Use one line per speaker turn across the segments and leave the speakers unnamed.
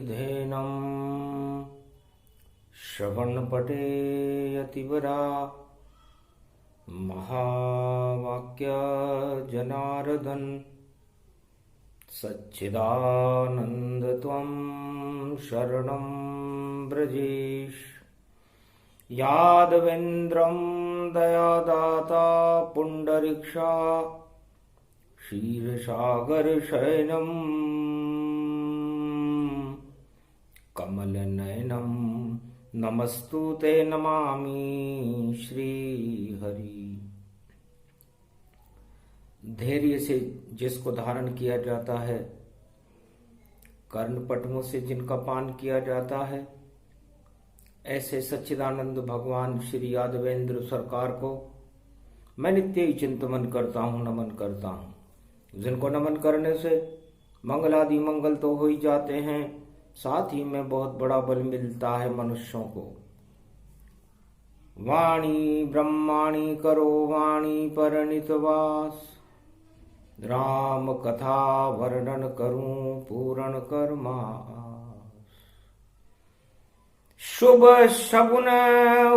धेनम् श्रवणपटे यतिवरा महावाक्य जनार्दन सच्चिदानंद त्वं शरणं ब्रजेश यादवेन्द्रं दयादाता पुंडरीक्षा क्षीरसागरशयनं कमलनयनं नमस्तुते नमामि श्रीहरि। धैर्य से जिसको धारण किया जाता है, कर्णपटुओं से जिनका पान किया जाता है, ऐसे सच्चिदानंद भगवान श्री यादवेंद्र सरकार को मैं नित्य ही चिंतन करता हूँ, नमन करता हूँ। जिनको नमन करने से मंगलादि मंगल तो हो ही जाते हैं, साथ ही में बहुत बड़ा बल मिलता है मनुष्यों को। वाणी ब्रह्माणी करो वाणी परनित वास, राम कथा वर्णन करूं पूर्ण कर्मास। शुभ शगुन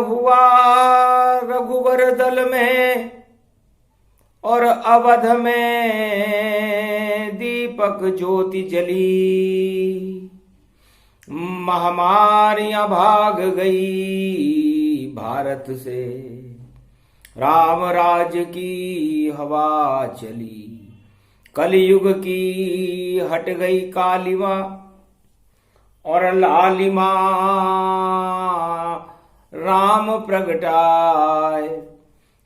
हुआ रघुवर दल में, और अवध में दीपक ज्योति जली। महामारियां भाग गई भारत से, राम राज की हवा चली। कलयुग की हट गई कालिमा, और लालिमा राम प्रगटाए।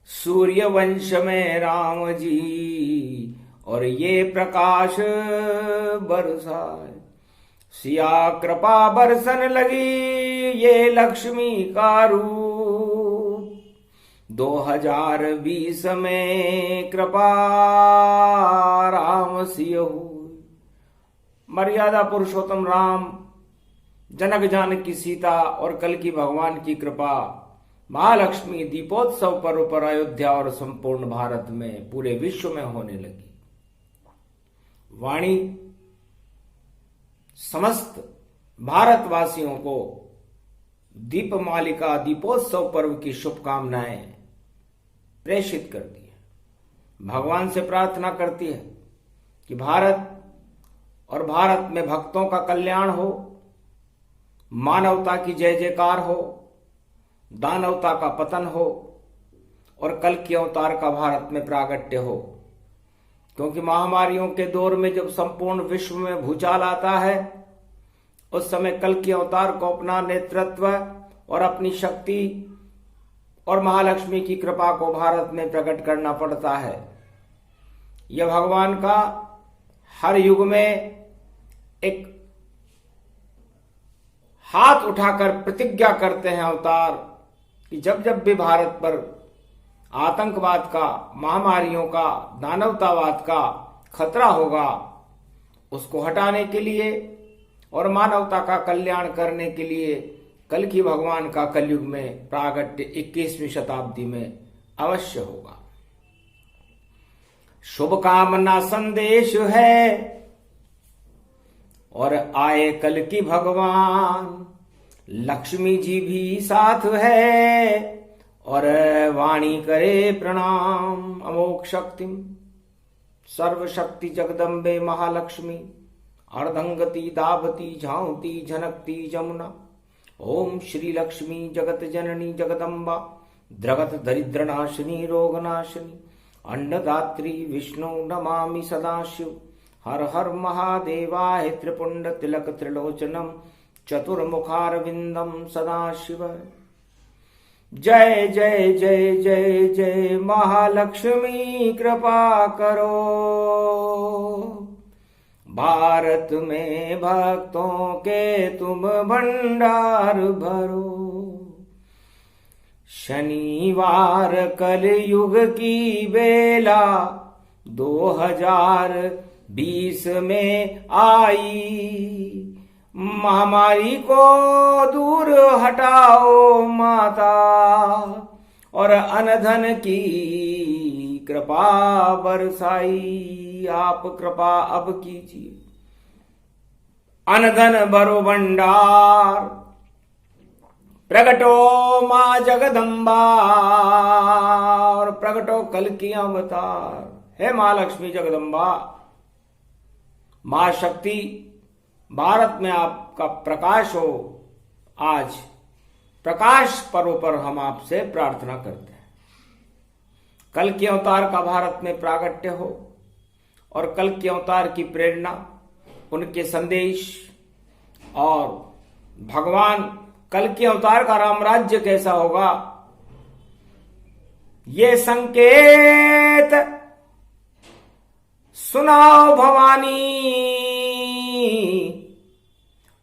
सूर्य वंश में राम जी, और ये प्रकाश बरसाए। सिया कृपा बरसन लगी, ये लक्ष्मी का रूप। 2020 में कृपा राम सिय हुई। मर्यादा पुरुषोत्तम राम, जनक जानकी सीता और कल की भगवान की कृपा, महालक्ष्मी दीपोत्सव पर्व पर अयोध्या और संपूर्ण भारत में, पूरे विश्व में होने लगी। वाणी समस्त भारतवासियों को दीपमालिका दीपोत्सव पर्व की शुभकामनाएं प्रेषित करती है। भगवान से प्रार्थना करती है कि भारत और भारत में भक्तों का कल्याण हो, मानवता की जय जयकार हो, दानवता का पतन हो, और कल के अवतार का भारत में प्रागट्य हो। क्योंकि महामारियों के दौर में जब संपूर्ण विश्व में भूचाल आता है, उस समय कल के अवतार को अपना नेतृत्व और अपनी शक्ति और महालक्ष्मी की कृपा को भारत में प्रकट करना पड़ता है। यह भगवान का हर युग में एक हाथ उठाकर प्रतिज्ञा करते हैं अवतार कि जब जब भी भारत पर आतंकवाद का, महामारियों का, दानवतावाद का खतरा होगा, उसको हटाने के लिए और मानवता का कल्याण करने के लिए कल की भगवान का कलयुग में प्रागट्य 21वीं शताब्दी में अवश्य होगा। शुभकामना संदेश है, और आए कल की भगवान। लक्ष्मी जी भी साथ है, और वाणी करे प्रणाम। अमोघ शक्तिम सर्वशक्ति जगदम्बे महालक्ष्मी, अर्धंगति दाभती झांवती झनकती जमुना। ओम श्री लक्ष्मी जगत जननी जगदम्बा, द्रगत दरिद्रनाशिनी रोगनाशिनी, अन्नदात्री विष्णु नमामि सदाशिव। हर हर महादेवाय त्रिपुंड तिलक त्रिलोचनम, चतुर्मुखारविंदम सदाशिव। जय जय जय जय जय महालक्ष्मी कृपा करो, भारत में भक्तों के तुम भंडार भरो। शनिवार कलयुग की बेला 2020 में आई। महामारी को दूर हटाओ माता, और अनधन की कृपा बरसाई। आप कृपा अब कीजिए, अनधन भरो भंडार, प्रगटो मां जगदम्बा और प्रगटो कल की अवतार। हे मां लक्ष्मी जगदम्बा, मां शक्ति, भारत में आपका प्रकाश हो। आज प्रकाश पर्व पर हम आपसे प्रार्थना करते हैं, कल के अवतार का भारत में प्रागट्य हो और कल के अवतार की प्रेरणा, उनके संदेश और भगवान कल के अवतार का राम राज्य कैसा होगा, ये संकेत सुनाओ भवानी।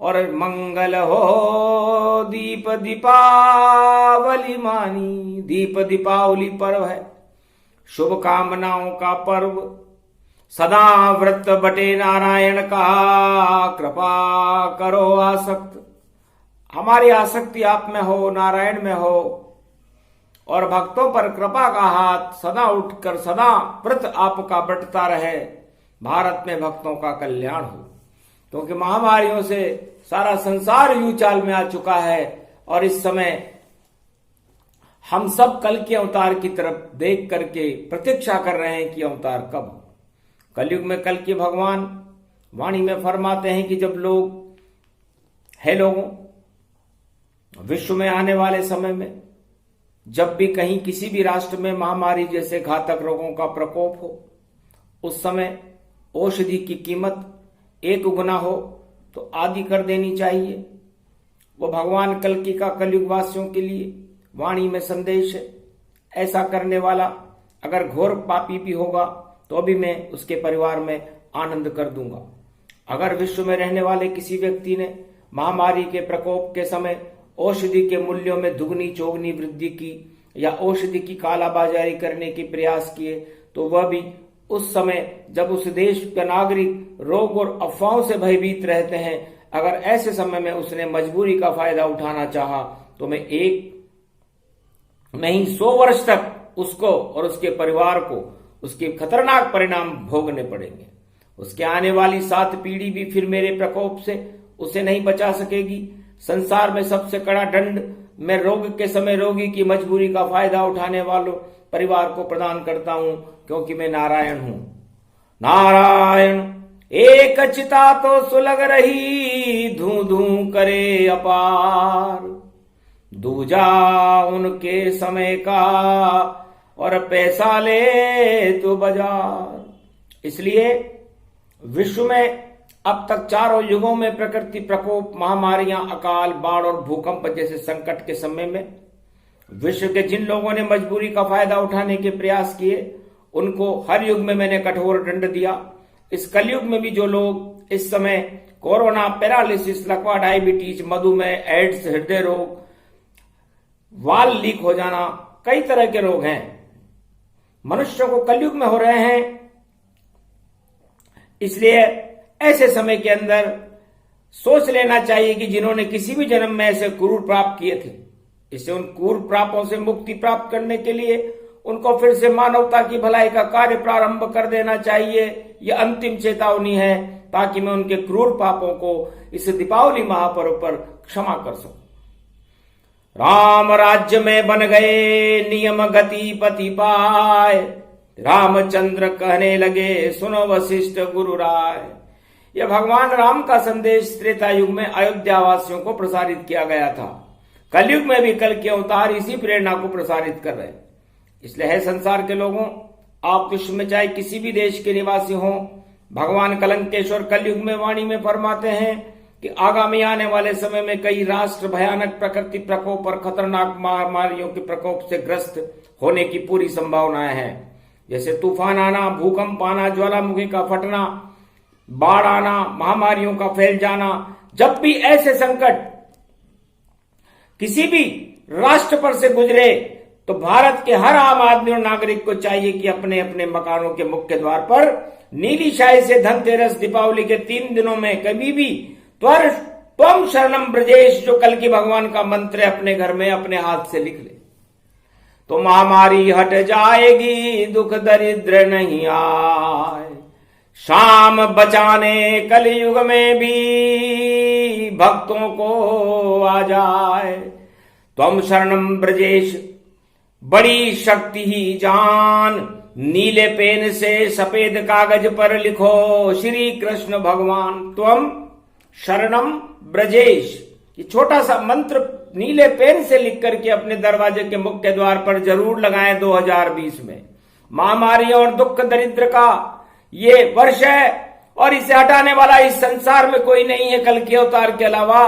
और मंगल हो दीप दीपावली मानी। दीप दीपावली पर्व है, शुभ कामनाओं का पर्व, सदा व्रत बटे नारायण का, कृपा करो आसक्त। हमारी आसक्ति आप में हो, नारायण में हो, और भक्तों पर कृपा का हाथ सदा उठकर सदा व्रत आपका बटता रहे। भारत में भक्तों का कल्याण हो, क्योंकि महामारियों से सारा संसार यूं चाल में आ चुका है और इस समय हम सब कल के अवतार की तरफ देख करके प्रतीक्षा कर रहे हैं कि अवतार कब हो। कलयुग में कल के भगवान वाणी में फरमाते हैं कि जब लोग है लोगों, विश्व में आने वाले समय में जब भी कहीं किसी भी राष्ट्र में महामारी जैसे घातक रोगों का प्रकोप हो, उस समय औषधि की कीमत 1 गुना हो तो आधी कर देनी चाहिए। वो भगवान कल्कि का कलयुग वासियों के लिए वाणी में संदेश है। ऐसा करने वाला अगर घोर पापी भी होगा तो भी मैं उसके परिवार में आनंद कर दूंगा। अगर विश्व में रहने वाले किसी व्यक्ति ने महामारी के प्रकोप के समय औषधि के मूल्यों में दुगनी चौगनी वृद्धि की या औषधि की कालाबाजारी करने के प्रयास किए, तो वह भी उस समय जब उस देश का नागरिक रोग और अफवाहों से भयभीत रहते हैं, अगर ऐसे समय में उसने मजबूरी का फायदा उठाना चाहा तो मैं 1 नहीं 100 वर्ष तक उसको और उसके परिवार को उसके खतरनाक परिणाम भोगने पड़ेंगे। उसके आने वाली 7 पीढ़ी भी फिर मेरे प्रकोप से उसे नहीं बचा सकेगी। संसार में सबसे कड़ा दंड मैं रोग के समय रोगी की मजबूरी का फायदा उठाने वालों परिवार को प्रदान करता हूं, क्योंकि मैं नारायण हूं। नारायण एक चिता तो सुलग रही, धू धू करे अपार। दूजा उनके समय का और पैसा ले तो बाजार। इसलिए विश्व में अब तक चारों युगों में प्रकृति प्रकोप, महामारियां, अकाल, बाढ़ और भूकंप जैसे संकट के समय में विश्व के जिन लोगों ने मजबूरी का फायदा उठाने के प्रयास किए, उनको हर युग में मैंने कठोर दंड दिया। इस कलयुग में भी जो लोग इस समय कोरोना, पैरालिसिस, लकवा, डायबिटीज, मधुमेह, एड्स, हृदय रोग, वाल लीक हो जाना, कई तरह के रोग हैं, मनुष्यों को कलयुग में हो रहे हैं। इसलिए ऐसे समय के अंदर सोच लेना चाहिए कि जिन्होंने किसी भी जन्म में ऐसे क्रूर प्राप्त किए थे, इससे उन क्रूर पापों से मुक्ति प्राप्त करने के लिए उनको फिर से मानवता की भलाई का कार्य प्रारंभ कर देना चाहिए। यह अंतिम चेतावनी है, ताकि मैं उनके क्रूर पापों को इस दीपावली महापर्व पर क्षमा कर सकूं। राम राज्य में बन गए नियम गति पति पाए, रामचंद्र कहने लगे सुनो वशिष्ठ गुरु राय। यह भगवान राम का संदेश त्रेता युग में अयोध्या वासियों को प्रसारित किया गया था। कलयुग में भी कल के अवतार इसी प्रेरणा को प्रसारित कर रहे हैं। इसलिए है संसार के लोगों, आप विश्व में चाहे किसी भी देश के निवासी हों, भगवान कलंकेश्वर कलयुग में वाणी में फरमाते हैं कि आगामी आने वाले समय में कई राष्ट्र भयानक प्रकृति प्रकोप और खतरनाक महामारियों के प्रकोप से ग्रस्त होने की पूरी संभावनाएं हैं। जैसे तूफान आना, भूकंप आना, ज्वालामुखी का फटना, बाढ़ आना, महामारियों का फैल जाना। जब भी ऐसे संकट किसी भी राष्ट्र पर से गुजरे तो भारत के हर आम आदमी और नागरिक को चाहिए कि अपने अपने मकानों के मुख्य द्वार पर नीली शाही से धनतेरस, दीपावली के 3 दिनों में कभी भी त्वम शरणम ब्रजेश, जो कल की भगवान का मंत्र है, अपने घर में अपने हाथ से लिख ले तो महामारी हट जाएगी, दुख दरिद्र नहीं आए। शाम बचाने कलयुग में भी भक्तों को आ जाए। त्वम शरणम ब्रजेश बड़ी शक्ति ही जान, नीले पेन से सफेद कागज पर लिखो श्री कृष्ण भगवान। त्वम शरणम ब्रजेश, ये छोटा सा मंत्र नीले पेन से लिख करके अपने दरवाजे के मुख्य द्वार पर जरूर लगाएं। 2020 में महामारियों और दुख दरिद्र का ये वर्ष है और इसे हटाने वाला इस संसार में कोई नहीं है कल के अवतार के अलावा।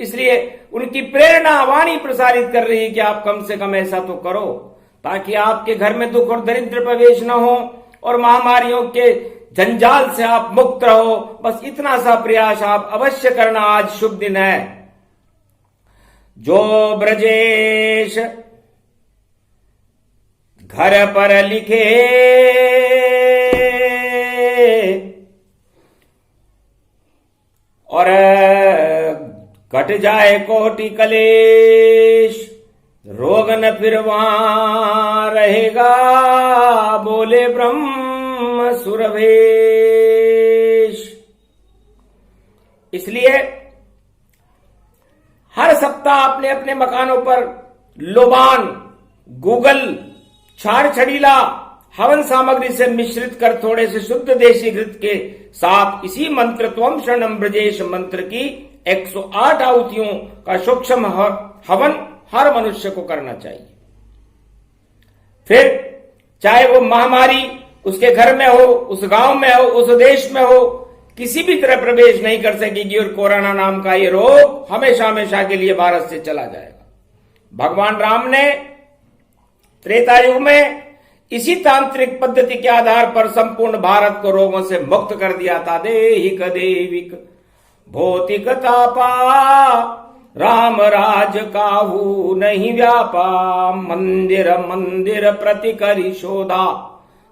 इसलिए उनकी प्रेरणा वाणी प्रसारित कर रही है कि आप कम से कम ऐसा तो करो, ताकि आपके घर में दुख और दरिद्र प्रवेश न हो और महामारियों के जंजाल से आप मुक्त रहो। बस इतना सा प्रयास आप अवश्य करना। आज शुभ दिन है। जो ब्रजेश घर पर लिखे, और कट जाए कोटि कलेश, रोग न फिर वहां रहेगा, बोले ब्रह्म सुरभेश। इसलिए हर सप्ताह अपने अपने मकानों पर लोबान, गूगल, क्षार छड़ीला हवन सामग्री से मिश्रित कर थोड़े से शुद्ध देशी घृत के साथ इसी मंत्र त्वम शरणम ब्रजेश मंत्र की 108 आहुतियों का सूक्ष्म हवन हर मनुष्य को करना चाहिए। फिर चाहे वो महामारी उसके घर में हो, उस गांव में हो, उस देश में हो, किसी भी तरह प्रवेश नहीं कर सकेगी और कोरोना नाम का ये रोग हमेशा हमेशा के लिए भारत से चला जाएगा। भगवान राम ने त्रेता युग में इसी तांत्रिक पद्धति के आधार पर संपूर्ण भारत को रोगों से मुक्त कर दिया था। देहिक देविक भौतिक तापा, राम राज काहू नहीं व्यापा, मंदिर मंदिर प्रति करी शोधा,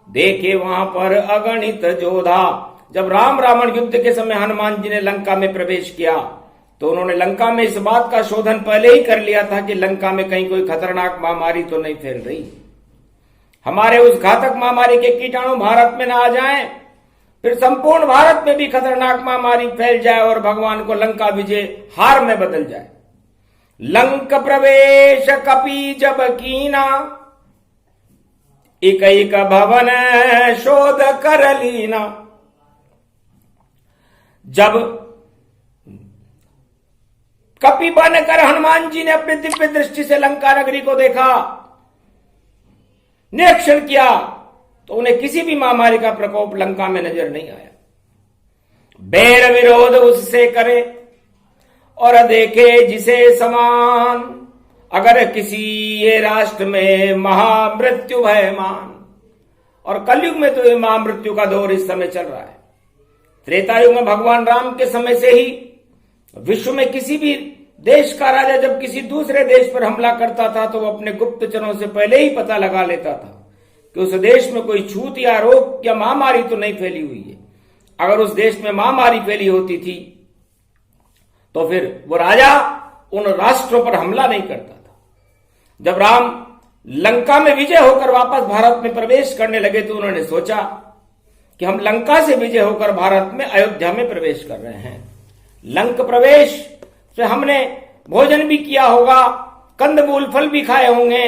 देखे वहां पर अगणित जोधा। जब राम रावण युद्ध के समय हनुमान जी ने लंका में प्रवेश किया तो उन्होंने लंका में इस बात का शोधन पहले ही कर लिया था कि लंका में कहीं कोई खतरनाक महामारी तो नहीं फैल रही, हमारे उस घातक महामारी के कीटाणु भारत में ना आ जाएं, फिर संपूर्ण भारत में भी खतरनाक महामारी फैल जाए और भगवान को लंका विजय हार में बदल जाए। लंक प्रवेश कपि जब कीना, एक एक भवन शोध कर लीना। जब कपि बनकर हनुमान जी ने अपनी दिव्य दृष्टि से लंका नगरी को देखा, निरीक्षण किया, तो उन्हें किसी भी महामारी का प्रकोप लंका में नजर नहीं आया। बैर विरोध उससे करे और देखे जिसे समान, अगर किसी ये राष्ट्र में महामृत्यु भयमान। और कलयुग में तो ये महामृत्यु का दौर इस समय चल रहा है। त्रेता युग में भगवान राम के समय से ही विश्व में किसी भी देश का राजा जब किसी दूसरे देश पर हमला करता था तो वो अपने गुप्तचरों से पहले ही पता लगा लेता था कि उस देश में कोई छूत या रोग या महामारी तो नहीं फैली हुई है। अगर उस देश में महामारी फैली होती थी तो फिर वो राजा उन राष्ट्रों पर हमला नहीं करता था। जब राम लंका में विजय होकर वापस भारत में प्रवेश करने लगे तो उन्होंने सोचा कि हम लंका से विजय होकर भारत में अयोध्या में प्रवेश कर रहे हैं। लंक प्रवेश से हमने भोजन भी किया होगा, कंदमूल फल भी खाए होंगे।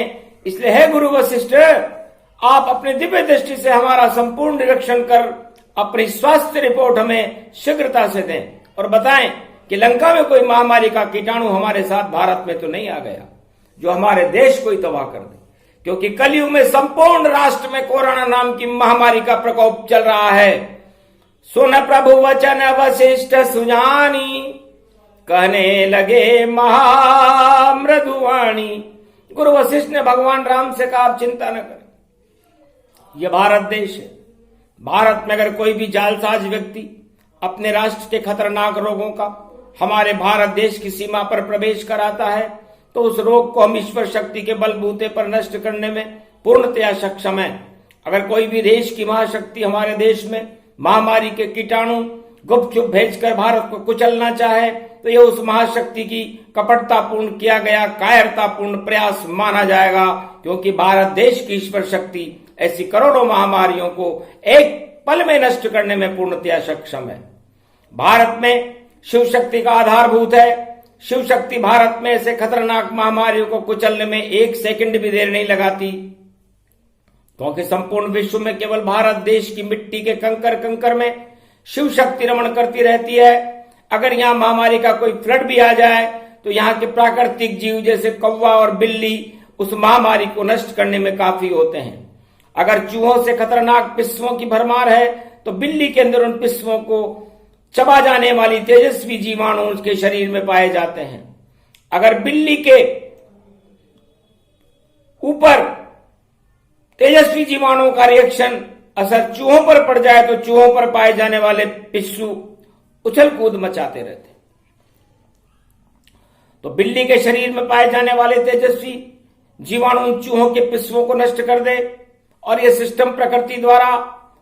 इसलिए है गुरु वशिष्ठ, आप अपने दिव्य दृष्टि से हमारा संपूर्ण निरीक्षण कर अपनी स्वास्थ्य रिपोर्ट हमें शीघ्रता से दें और बताएं कि लंका में कोई महामारी का कीटाणु हमारे साथ भारत में तो नहीं आ गया जो हमारे देश को ही तबाह कर दे। क्योंकि कलयुग में संपूर्ण राष्ट्र में कोरोना नाम की महामारी का प्रकोप चल रहा है। सुन प्रभु वचन वशिष्ठ सुजानी, कहने लगे महामृदुवाणी। गुरु वशिष्ठ ने भगवान राम से कहा आप चिंता न करें, यह भारत देश है। भारत में अगर कोई भी जालसाज व्यक्ति अपने राष्ट्र के खतरनाक रोगों का हमारे भारत देश की सीमा पर प्रवेश कराता है तो उस रोग को हम ईश्वर शक्ति के बलबूते पर नष्ट करने में पूर्णतया सक्षम है। अगर कोई भी देश की महाशक्ति हमारे देश में महामारी के कीटाणु गुपचुप भेजकर भारत को कुचलना चाहे तो यह उस महाशक्ति की कपटतापूर्ण किया गया कायरतापूर्ण प्रयास माना जाएगा, क्योंकि भारत देश की ईश्वर शक्ति ऐसी करोड़ों महामारियों को एक पल में नष्ट करने में पूर्णतया सक्षम है। भारत में शिव शक्ति का आधारभूत है। शिव शक्ति भारत में ऐसे खतरनाक महामारियों को कुचलने में 1 सेकंड भी देर नहीं लगाती, क्योंकि संपूर्ण विश्व में केवल भारत देश की मिट्टी के कंकर में शिव शक्ति रमण करती रहती है। अगर यहां महामारी का कोई फ्लड भी आ जाए तो यहाँ के प्राकृतिक जीव जैसे कौवा और बिल्ली उस महामारी को नष्ट करने में काफी होते हैं। अगर चूहों से खतरनाक पिस्सुओं की भरमार है तो बिल्ली के अंदर उन पिस्सुओं को चबा जाने वाली तेजस्वी जीवाणु उसके शरीर में पाए जाते हैं। अगर बिल्ली के ऊपर तेजस्वी जीवाणुओं का रिएक्शन असर चूहों पर पड़ जाए तो चूहों पर पाए जाने वाले पिस्सू उछल कूद मचाते रहते। तो बिल्ली के शरीर में पाए जाने वाले तेजस्वी जीवाणु चूहों के पिस्सुओं को नष्ट कर दे, और यह सिस्टम प्रकृति द्वारा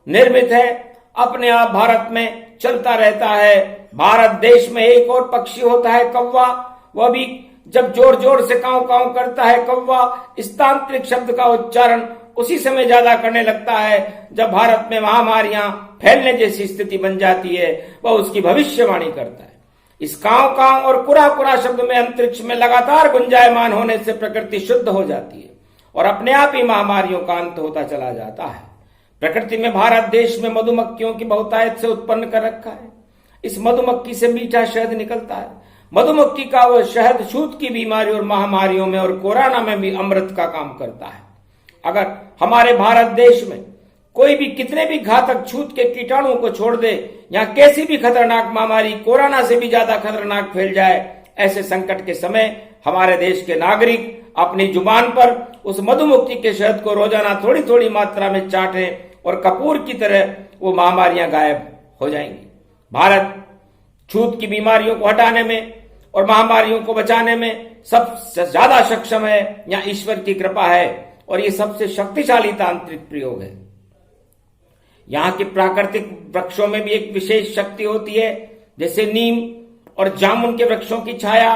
निर्मित है, अपने आप भारत में चलता रहता है। भारत देश में एक और पक्षी होता है कौवा, वह भी जब जोर जोर से कांव कांव करता है कौवा, इस तांत्रिक शब्द का उच्चारण उसी समय ज्यादा करने लगता है जब भारत में महामारियां फैलने जैसी स्थिति बन जाती है, वह उसकी भविष्यवाणी करता है। इस कांव कांव और कुरा कुरा शब्द में अंतरिक्ष में लगातार गुंजायमान होने से प्रकृति शुद्ध हो जाती है और अपने आप ही महामारियों का अंत होता चला जाता है। प्रकृति में भारत देश में मधुमक्खियों की बहुतायत से उत्पन्न कर रखा है। इस मधुमक्खी से मीठा शहद निकलता है। मधुमक्खी का वह शहद छूत की बीमारी और महामारियों में और कोरोना में भी अमृत का काम करता है। अगर हमारे भारत देश में कोई भी कितने भी घातक छूत के कीटाणुओं को छोड़ दे, या कैसी भी खतरनाक महामारी कोरोना से भी ज्यादा खतरनाक फैल जाए, ऐसे संकट के समय हमारे देश के नागरिक अपनी जुबान पर उस मधुमक्खी के शहद को रोजाना थोड़ी थोड़ी मात्रा में चाटें और कपूर की तरह वो महामारियां गायब हो जाएंगी। भारत छूत की बीमारियों को हटाने में और महामारियों को बचाने में सबसे ज्यादा सक्षम है, या ईश्वर की कृपा है, और ये सबसे शक्तिशाली तांत्रिक प्रयोग है। यहाँ के प्राकृतिक वृक्षों में भी एक विशेष शक्ति होती है, जैसे नीम और जामुन के वृक्षों की छाया,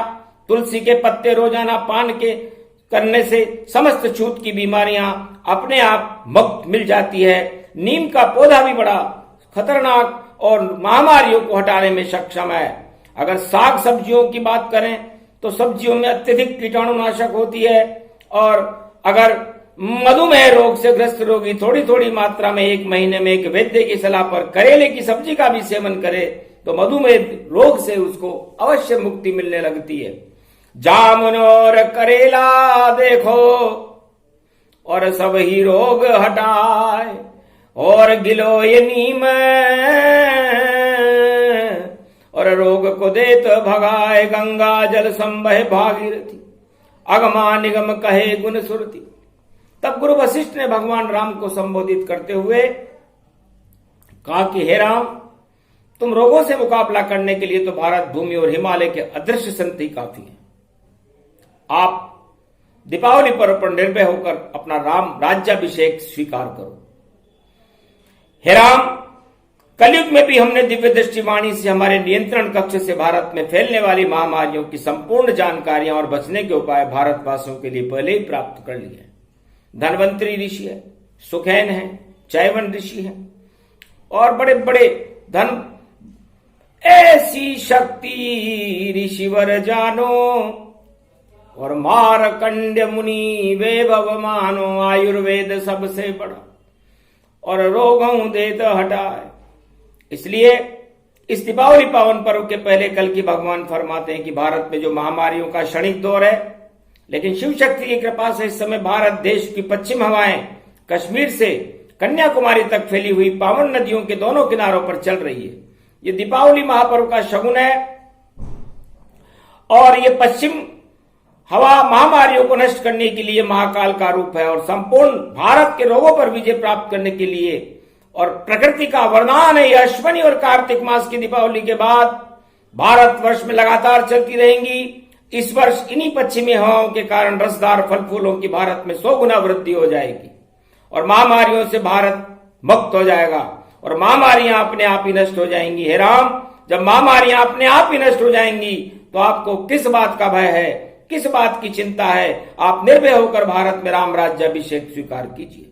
तुलसी के पत्ते रोजाना पान के करने से समस्त छूत की बीमारियां अपने आप मुक्त मिल जाती है। नीम का पौधा भी बड़ा खतरनाक और महामारियों को हटाने में सक्षम है। अगर साग सब्जियों की बात करें तो सब्जियों में अत्यधिक कीटाणुनाशक होती है, और अगर मधुमेह रोग से ग्रस्त रोगी थोड़ी थोड़ी मात्रा में 1 महीने में एक वैद्य की सलाह पर करेले की सब्जी का भी सेवन करे तो मधुमेह रोग से उसको अवश्य मुक्ति मिलने लगती है। जामुन और करेला देखो और सब ही रोग हटाए, और गिलो ये नीम और रोग को देत भगाए, गंगा जल संबह भागीरथी अगमा निगम कहे गुण सुरती। तब गुरु वशिष्ठ ने भगवान राम को संबोधित करते हुए कहा कि हे राम, तुम रोगों से मुकाबला करने के लिए तो भारत भूमि और हिमालय के अदृश्य संत ही काफी है। आप दीपावली पर्व पर निर्भय होकर अपना राम राज्याभिषेक स्वीकार करो। हे राम, कलयुग में भी हमने दिव्य दृष्टिवाणी से हमारे नियंत्रण कक्ष से भारत में फैलने वाली महामारियों की संपूर्ण जानकारियां और बचने के उपाय भारतवासियों के लिए पहले ही प्राप्त कर लिए हैं। धनवंतरी ऋषि है, सुखैन है, चैवन ऋषि है, और बड़े बड़े धन ऐसी शक्ति ऋषिवर जानो, और मारकंड्य मुनि वैभव मानो, आयुर्वेद सबसे बड़ा और रोगों देत हटाए। इसलिए इस दीपावली पावन पर्व के पहले कल की भगवान फरमाते हैं कि भारत में जो महामारियों का क्षणिक दौर है, लेकिन शिव शक्ति की कृपा से इस समय भारत देश की पश्चिम हवाएं कश्मीर से कन्याकुमारी तक फैली हुई पावन नदियों के दोनों किनारों पर चल रही है। ये दीपावली महापर्व का शगुन है, और ये पश्चिम हवा महामारियों को नष्ट करने के लिए महाकाल का रूप है, और संपूर्ण भारत के रोगों पर विजय प्राप्त करने के लिए और प्रकृति का वरदान है। यह अश्विनी और कार्तिक मास की दीपावली के बाद भारत वर्ष में लगातार चलती रहेंगी। इस वर्ष इन्हीं पश्चिमी हवाओं के कारण रसदार फल फूलों की भारत में 100 गुना वृद्धि हो जाएगी, और महामारियों से भारत मुक्त हो जाएगा, और महामारियां अपने आप ही नष्ट हो जाएंगी। हे राम, जब महामारियां अपने आप ही नष्ट हो जाएंगी तो आपको किस बात का भय है, किस बात की चिंता है? आप निर्भय होकर भारत में राम राज्याभिषेक स्वीकार कीजिए।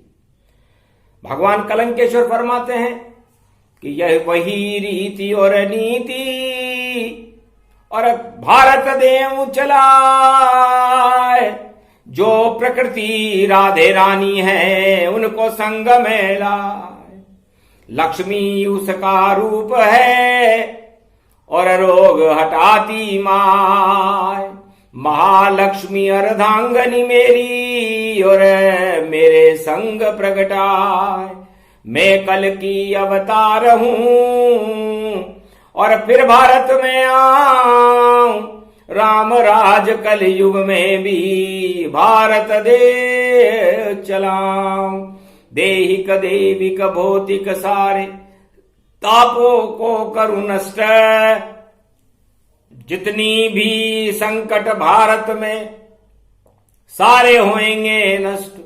भगवान कलंकेश्वर फरमाते हैं कि यह वही रीति और नीति और भारत देव चलाए। जो प्रकृति राधे रानी है उनको संग में लाए। लक्ष्मी उसका रूप है और रोग हटाती माय। महालक्ष्मी अर्धांगनी मेरी और मेरे संग प्रगटाए। मैं कल की अवतार हूं और फिर भारत में आऊं। राम राज कल युग में भी भारत दे चलाऊं। देहिक देविक भौतिक सारे तापों को करूं नष्ट। जितनी भी संकट भारत में सारे होंगे नष्ट।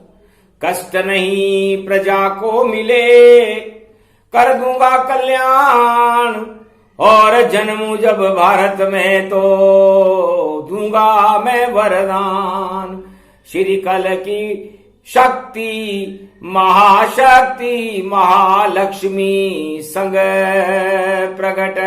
कष्ट नहीं प्रजा को मिले कर दूंगा कल्याण। और जन्मू जब भारत में तो दूंगा मैं वरदान। श्री कल की शक्ति महाशक्ति महालक्ष्मी संग प्रगट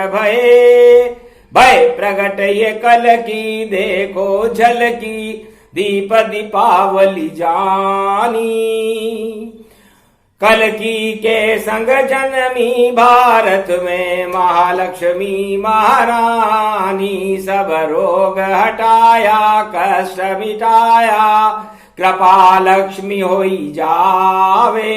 भय प्रगट ये कल की देखो झलकी। दीप दीपावली जानी कल की के संग जन्मी भारत में महालक्ष्मी महारानी। सब रोग हटाया कष्ट मिटाया कृपा लक्ष्मी होई जावे।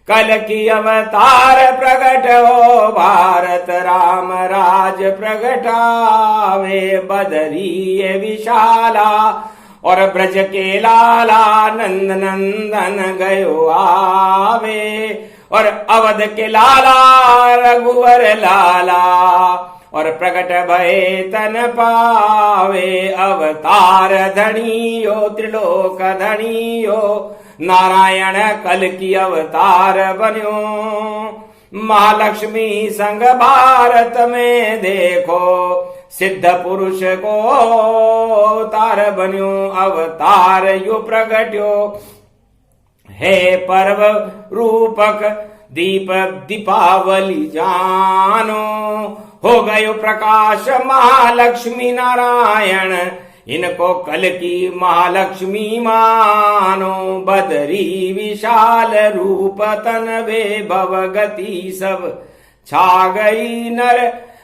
कल की अवतार प्रगट हो भारत राम राज प्रगटावे। बदरी ये विशाला और ब्रज के लाला नंद नंदन गयो आवे। और अवध के लाला रघुवर लाला और प्रगट भय तन पावे। अवतार धनियो त्रिलोक धनियो नारायण कल की अवतार बन्यो। महालक्ष्मी संग भारत में देखो सिद्ध पुरुष को अवतार बन्यो। अवतार यो प्रगट्यो है पर्व रूपक दीप दीपावली जानो। हो गयो प्रकाश महालक्ष्मी नारायण इनको कल की महालक्ष्मी मानो। बदरी विशाल रूप तन वे भवगति सब छा गई नर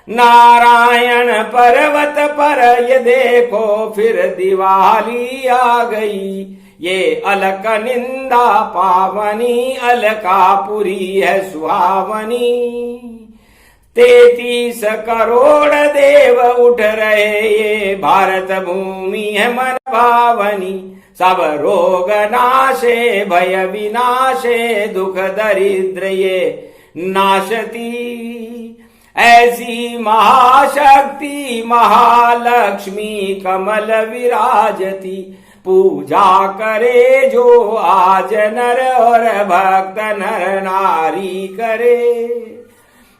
नारायण पर्वत पर। ये देखो फिर दिवाली आ गई। ये अलक निंदा पावनी अलकापुरी है सुहावनी। 33 करोड़ देव उठ रहे ये भारत भूमि है मन पावनी। सब रोग नाशे भय विनाशे दुख दरिद्र ये नाशती। ऐसी महाशक्ति महालक्ष्मी कमल विराजती। पूजा करे जो आज नर और भक्त नर नारी करे।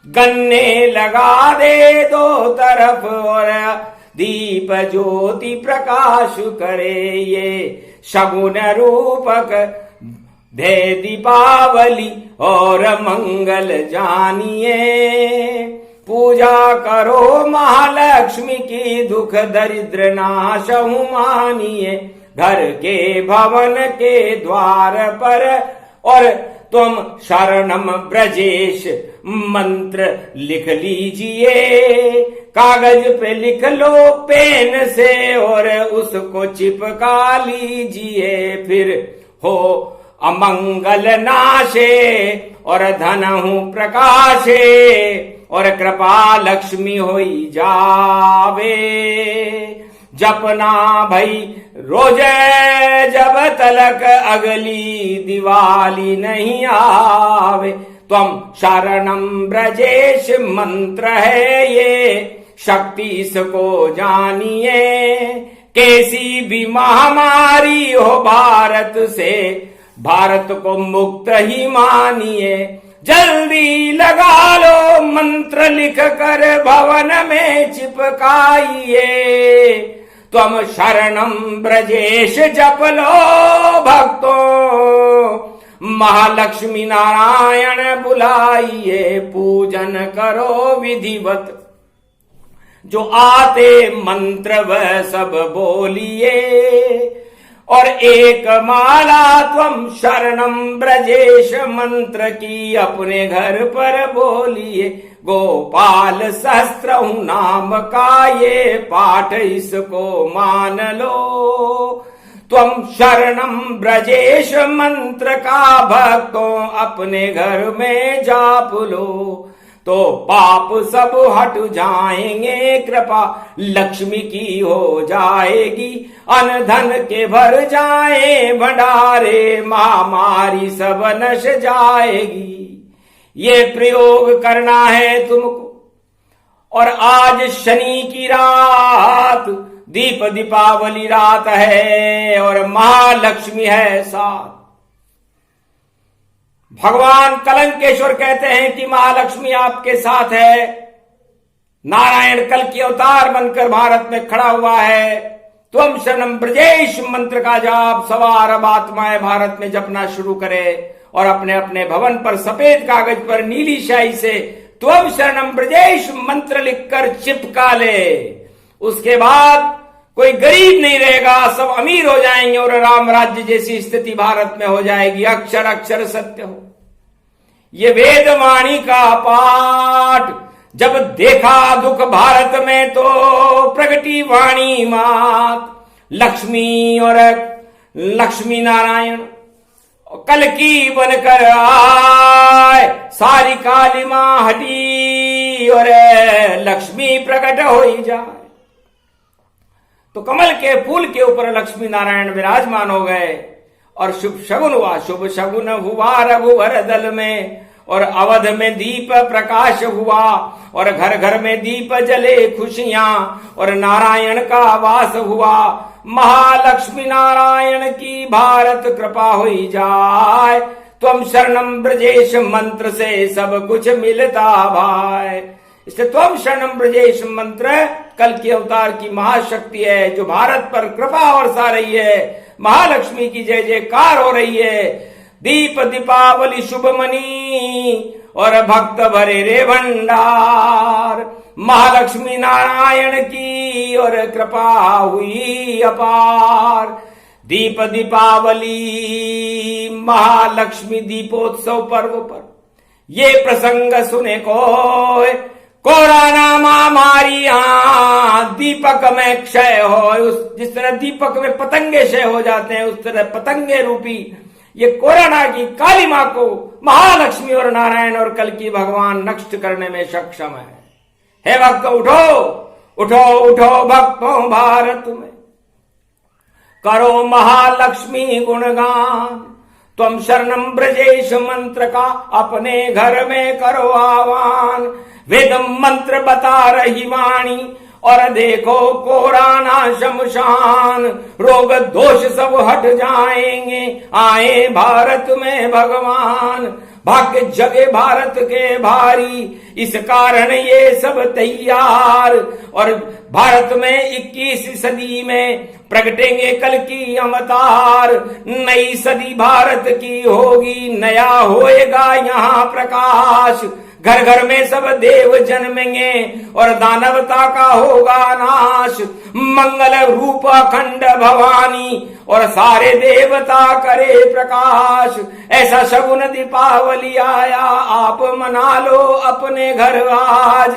गन्ने लगा दे दो तरफ और दीप ज्योति प्रकाश करे। ये शगुन रूपक दे दीपावली और मंगल जानिए। पूजा करो महालक्ष्मी की दुख दरिद्र नाश मानिए। घर के भवन के द्वार पर और तुम शरणम ब्रजेश मंत्र लिख लीजिए। कागज पे लिख लो पेन से और उसको चिपका लीजिए। फिर हो अमंगल नाशे और धन हूं प्रकाशे और कृपा लक्ष्मी होई जावे। जपना भई रोज जब तलक अगली दिवाली नहीं आवे। त्वम शरणम ब्रजेश मंत्र है ये शक्ति इसको जानिए। कैसी भी महामारी हो भारत से भारत को मुक्त ही मानिए। जल्दी लगा लो मंत्र लिख कर भवन में चिपकाइए। त्वम शरणम ब्रजेश जप लो भक्तों। महालक्ष्मी नारायण बुलाइए। पूजन करो विधिवत जो आते मंत्र वह सब बोलिए, और एक माला त्वम शरणम ब्रजेश मंत्र की अपने घर पर बोलिए। गोपाल सहस्त्र नाम का ये पाठ इसको मान लो। त्वम शरणम ब्रजेश मंत्र का भक्तों अपने घर में जाप लो, तो पाप सब हट जाएंगे, कृपा लक्ष्मी की हो जाएगी, अन्न धन के भर जाए भंडारे, महामारी सब नश जाएगी। ये प्रयोग करना है तुमको। और आज शनि की रात, दीपावली रात है और महालक्ष्मी है साथ। भगवान कलंकेश्वर कहते हैं कि महालक्ष्मी आपके साथ है। नारायण कल की अवतार बनकर भारत में खड़ा हुआ है। त्वम शरणम ब्रजेश मंत्र का जाप सवा अरब आत्माएं भारत में जपना शुरू करे और अपने अपने भवन पर सफेद कागज पर नीली स्याही से त्वम शरणम ब्रजेश मंत्र लिखकर चिपका ले। उसके बाद कोई गरीब नहीं रहेगा, सब अमीर हो जाएंगे और राम राज्य जैसी स्थिति भारत में हो जाएगी। अक्षर अक्षर सत्य हो। ये वेदवाणी का पाठ जब देखा दुख भारत में, तो प्रगटी वाणी मात लक्ष्मी और लक्ष्मी नारायण कल की बनकर आए। सारी काली मां हटी और लक्ष्मी प्रकट हो ही जाए। तो कमल के फूल के ऊपर लक्ष्मी नारायण विराजमान हो गए और शुभ शगुन हुआ। शुभ शगुन हुआ रघुवर दल में, और अवध में दीप प्रकाश हुआ, और घर घर में दीप जले खुशियां, और नारायण का वास हुआ। महालक्ष्मी नारायण की भारत कृपा हुई जाए। त्वम शरणम ब्रजेश मंत्र से सब कुछ मिलता भाई। इसलिए त्वम शरणम ब्रजेश मंत्र कल की अवतार की महाशक्ति है, जो भारत पर कृपा बरसा रही है। महालक्ष्मी की जय जयकार हो रही है। दीप दीपावली शुभमनी और भक्त भरे रे भंडार। महालक्ष्मी नारायण की और कृपा हुई अपार। दीप दीपावली महालक्ष्मी दीपोत्सव पर्व पर ये प्रसंग सुने कोरोना महामारी दीपक में क्षय हो। जिस तरह दीपक में पतंगे क्षय हो जाते हैं, उस तरह पतंगे रूपी ये कोरोना की काली मां को महालक्ष्मी और नारायण और कल की भगवान नष्ट करने में सक्षम है। हे भक्तों, उठो उठो उठो भक्तों, भारत में करो महालक्ष्मी गुणगान। त्वम शरणम ब्रजेश मंत्र का अपने घर में करो आह्वान। वेद मंत्र बता रही वाणी, और देखो कोराना शमशान। रोग दोष सब हट जाएंगे, आए भारत में भगवान। भाग्य जगे भारत के भारी, इस कारण ये सब तैयार। और भारत में 21वीं सदी में प्रगटेंगे कल की अवतार। नई सदी भारत की होगी, नया होएगा यहाँ प्रकाश। घर घर में सब देव जन्मेंगे और दानवता का होगा नाश। मंगल रूप अखंड भवानी और सारे देवता करे प्रकाश। ऐसा शगुन दीपावली आया, आप मना लो अपने घर आज।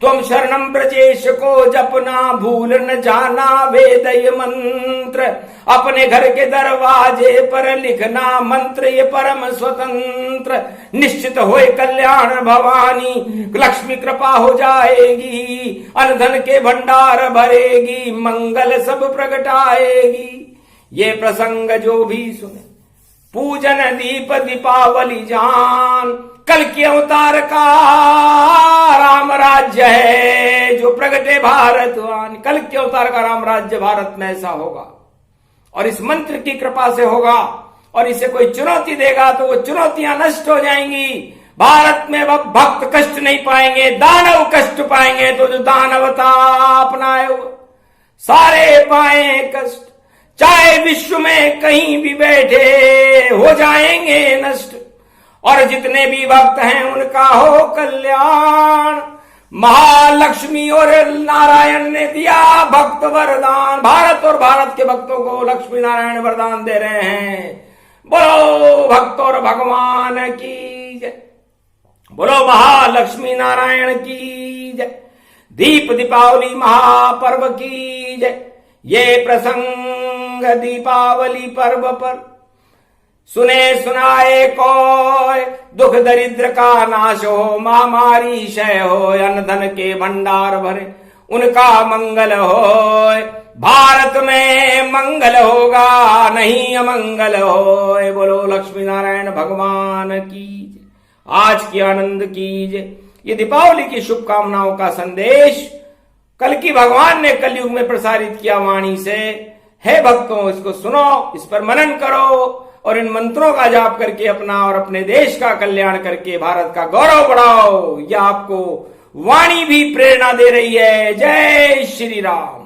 त्वम शरणम ब्रजेश को जपना भूल न जाना, वेदय मंत्र अपने घर के दरवाजे पर लिखना। मंत्र ये परम स्वतंत्र, निश्चित होए कल्याण भवानी। लक्ष्मी कृपा हो जाएगी, अन्न धन के भंडार भरेगी, मंगल सब प्रगटाएगी। ये प्रसंग जो भी सुने पूजन दीप दीपावली जान। कल के अवतार का राम राज्य है जो प्रगटे भारतवान। कल के अवतार का राम राज्य भारत में ऐसा होगा और इस मंत्र की कृपा से होगा। और इसे कोई चुनौती देगा तो वो चुनौतियां नष्ट हो जाएंगी। भारत में वह भक्त कष्ट नहीं पाएंगे, दानव कष्ट पाएंगे। तो जो दानवता अपनाए वो सारे पाए कष्ट, चाहे विश्व में कहीं भी बैठे हो जाएंगे नष्ट। और जितने भी भक्त हैं उनका हो कल्याण। महालक्ष्मी और नारायण ने दिया भक्त वरदान। भारत और भारत के भक्तों को लक्ष्मी नारायण वरदान दे रहे हैं। बोलो भक्त और भगवान की जय, बोलो महालक्ष्मी नारायण की जय, दीप दीपावली महापर्व की जय। ये प्रसंग दीपावली पर्व पर सुने सुनाए कोय, दुख दरिद्र का नाश हो, महामारी क्षय हो, अन्न धन के भंडार भरे उनका मंगल हो। भारत में मंगल होगा नहीं अमंगल हो। बोलो लक्ष्मी नारायण भगवान की आज की आनंद कीजिए। ये दीपावली की शुभकामनाओं का संदेश कल की भगवान ने कलयुग में प्रसारित किया वाणी से। हे भक्तों, इसको सुनो, इस पर मनन करो और इन मंत्रों का जाप करके अपना और अपने देश का कल्याण करके भारत का गौरव बढ़ाओ। यह आपको वाणी भी प्रेरणा दे रही है। जय श्री राम।